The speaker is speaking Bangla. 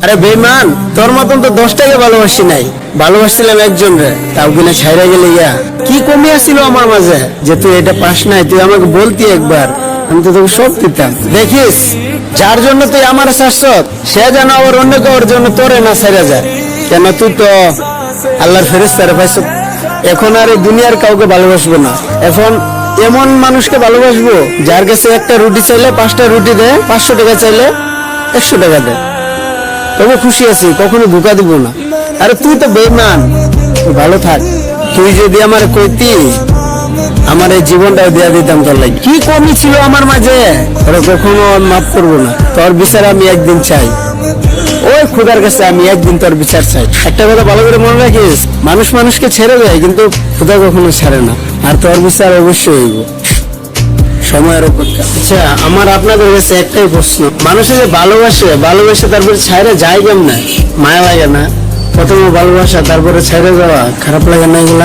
আরে বেঈমান, তোর মতন তো 10টাকে ভালোবাসি নাই, ভালোবাসছিলাম একজন রে, তাও কিনা ছাইরা গেলে ইয়া। কি কমি আছিল আমার মাঝে যে তুই এটা পাস নাই? তুই আমাকে বলতি একবার, আমি তো তোকে সব দিতাম। দেখিস, যার জন্য তুই আমার ছাড়ছ সে যেন আবার অন্য কারোর জন্য তোরে না ছাইরা যায়। কেন, তুই তো আল্লাহর ফেরেশতারে পাইছ। এখন আর এই দুনিয়ার কাউকে ভালোবাসবো না। এখন এমন মানুষকে ভালোবাসবো যার কাছে একটা রুটি চাইলে 5টা রুটি দেয়, 500 টাকা চাইলে 100 টাকা দেয়। তবে খুশি আছি, কখনো ধোকা দিব না। আরে তুই তো বেঈমান, তুই ভালো থাক। তুই যদি আমার কইতি, আমার এই জীবনটাও দিয়া দিতাম তোর লাগি। কি কমি ছিল আমার মাঝে, ওরা কখনো মাফ করবো না। তোর বিচার আমি একদিন চাই, ওই খুদার কাছে আমি একদিন তোর বিচার চাই। একটা কথা ভালো করে মনে রাখিস, মানুষ মানুষকে ছেড়ে দেয় কিন্তু খুদা কখনো ছাড়ে না। আর তোর বিচার অবশ্যই হইব সময়ের অপেক্ষা। আচ্ছা, আমার আপনাদের কাছে একটাই প্রশ্ন, মানুষে যে ভালোবাসে তারপরে ছাইরে যায় কেমনে? মায়া লাগে না? প্রথমে ভালোবাসা, তারপরে ছেড়ে যাওয়া খারাপ লাগে না এগুলা?